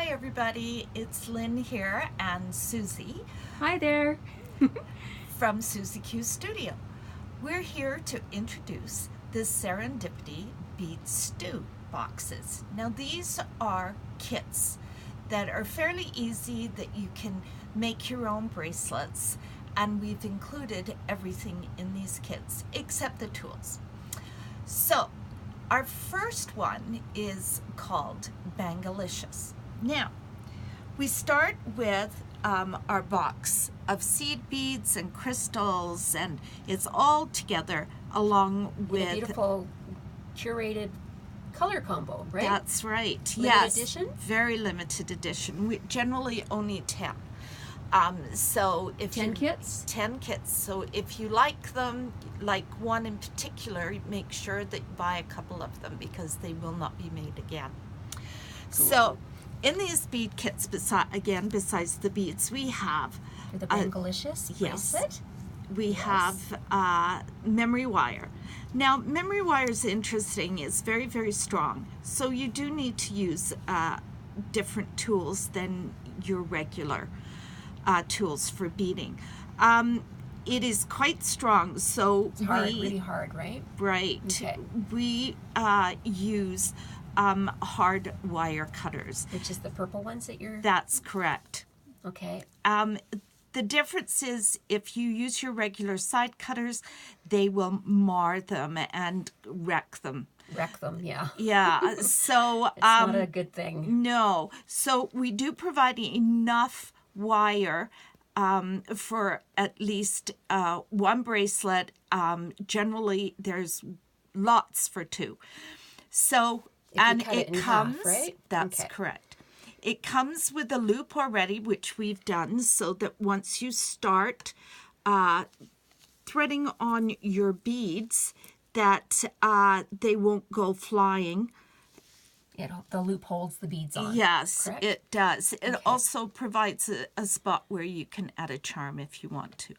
Hi everybody, it's Lynn here and Suzie Hi there. from Suzie Q Studio. We're here to introduce the Serendipity BEAD STEW boxes. Now these are kits that are fairly easy that you can make your own bracelets, and we've included everything in these kits except the tools. So our first one is called Bangle-icious. Now, we start with our box of seed beads and crystals, and it's all together along with a beautiful curated color combo, right? That's right. Limited edition? Very limited edition. We generally only 10. So if 10 kits? 10 kits. So if you like them, like one in particular, make sure that you buy a couple of them because they will not be made again. Cool. So in these bead kits, besides the beads, we have for the Bangle-icious bracelet. We have memory wire. Now, memory wire is interesting. It's very, very strong. So you do need to use different tools than your regular tools for beading. It is quite strong, so it's hard, really hard, right? Right. Okay. We use hard wire cutters, which is the purple ones that you're. That's correct. Okay. The difference is if you use your regular side cutters, they will mar them and wreck them. Wreck them, yeah. Yeah. So it's not a good thing. No. So we do provide enough wire for at least one bracelet. Generally, there's lots for two. So, and it comes, half, right? That's okay. Correct. It comes with a loop already, which we've done, so that once you start threading on your beads, that they won't go flying. The loop holds the beads on. Yes, correct? It does. It also provides a spot where you can add a charm if you want to.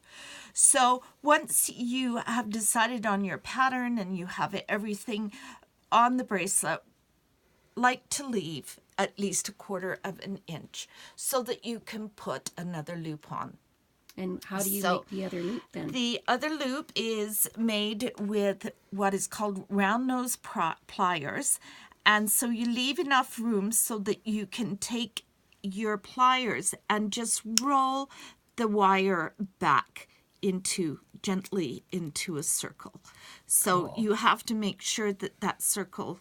So once you have decided on your pattern and you have everything on the bracelet, like to leave at least 1/4 of an inch so that you can put another loop on. And how do you make the other loop then? The other loop is made with what is called round nose pliers. And so you leave enough room so that you can take your pliers and just roll the wire back gently into a circle. So you have to make sure that that circle,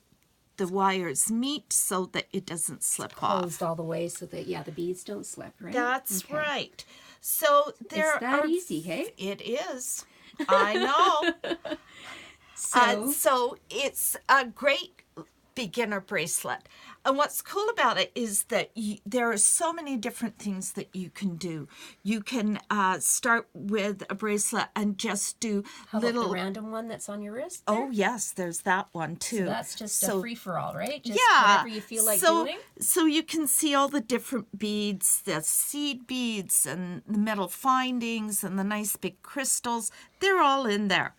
the wires meet so that it doesn't slip off. Closed all the way so that, the beads don't slip, right? That's right. So it's that easy, hey? It is. I know. So it's a great beginner bracelet. And what's cool about it is that there are so many different things that you can do. You can start with a bracelet and just do How about the random one that's on your wrist there? Oh, yes, there's that one too. So that's just a free-for-all, right? Just yeah. whatever you feel like doing? So you can see all the different beads, the seed beads and the metal findings and the nice big crystals. They're all in there.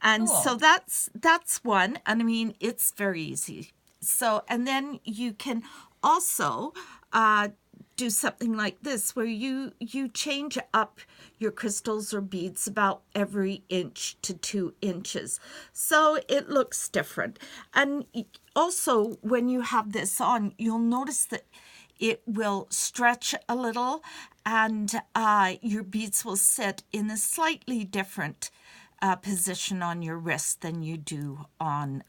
And so that's one. And I mean, it's very easy. So, and then you can also do something like this where you change up your crystals or beads about every inch to 2 inches. So it looks different. And also when you have this on, you'll notice that it will stretch a little and your beads will sit in a slightly different position on your wrist than you do on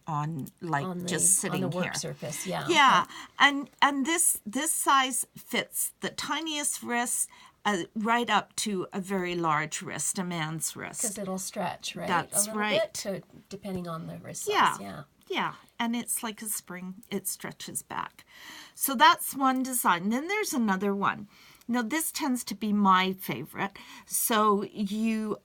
just sitting on the work here. Surface, yeah. Yeah, okay. And this size fits the tiniest wrist right up to a very large wrist, a man's wrist. Because it'll stretch, right? That's a little right. bit depending on the wrist size. Yeah, and it's like a spring. It stretches back. So that's one design. Then there's another one. Now this tends to be my favorite. So you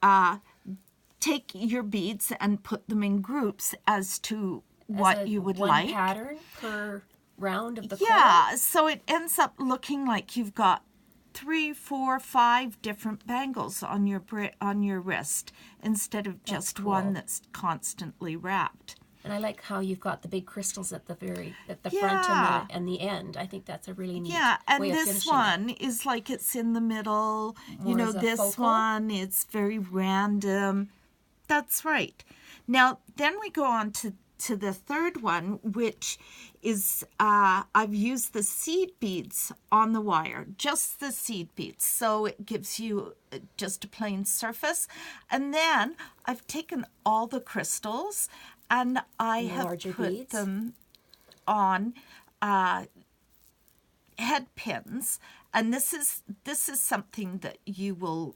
take your beads and put them in groups as to what you would like. One pattern per round of the cord? So it ends up looking like you've got 3, 4, 5 different bangles on your wrist instead of just one that's constantly wrapped. And I like how you've got the big crystals at the front Yeah. and the end. I think that's a really neat Yeah, and way of this finishing it. one is like it's in the middle. You More know, as a this focal? one, it's very random. That's right. Now, then we go on to the third one, which is I've used the seed beads on the wire, just the seed beads. So it gives you just a plain surface. And then I've taken all the crystals and I the have larger put beads? them on head pins, and this is something that you will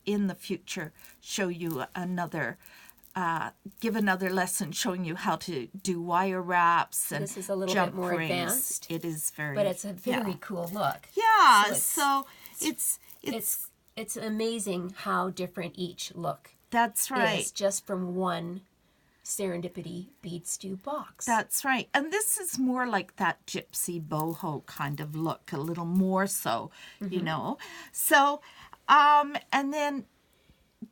in the future show you another give another lesson showing you how to do wire wraps and This is a little jump bit more rings. advanced, It is very, but it's a very cool look. yeah. So So it's amazing how different each look that's right. is just from one Serendipity Bead Stew box. That's right. And this is more like that gypsy boho kind of look, a little more so, you know. So, and then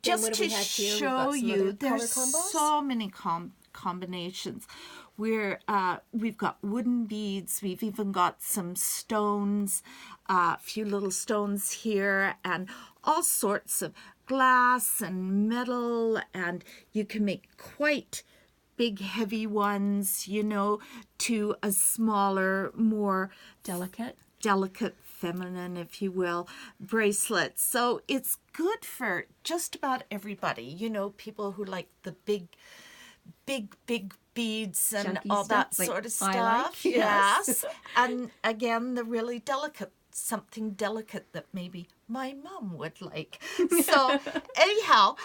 just what do to we have here? We've show got some you, other there's color combos? so many combinations. We've got wooden beads. We've even got some stones, a few little stones here, and all sorts of glass and metal, and you can make quite big heavy ones, you know, to a smaller, more delicate feminine, if you will, bracelet. So it's good for just about everybody, you know, people who like the big beads and Chunky all that stuff, like sort of I stuff. like, yes. And again, the really delicate, something delicate that maybe my mum would like. So anyhow,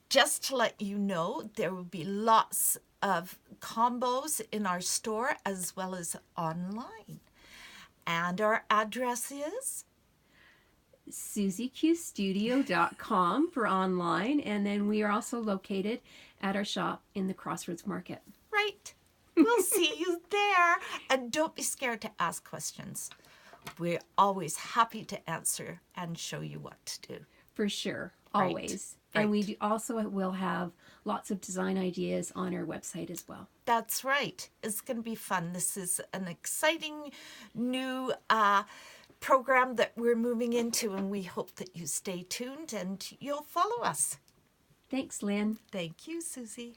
just to let you know, there will be lots of combos in our store as well as online. And our address is SuzieQstudio.com for online, and then we are also located at our shop in the Crossroads Market. right. We'll see you there. And don't be scared to ask questions. We're always happy to answer and show you what to do. For sure, Right, always. And we right. also will have lots of design ideas on our website as well. That's right. It's going to be fun. This is an exciting new program that we're moving into, and we hope that you stay tuned and you'll follow us. Thanks, Lynn. Thank you, Susie.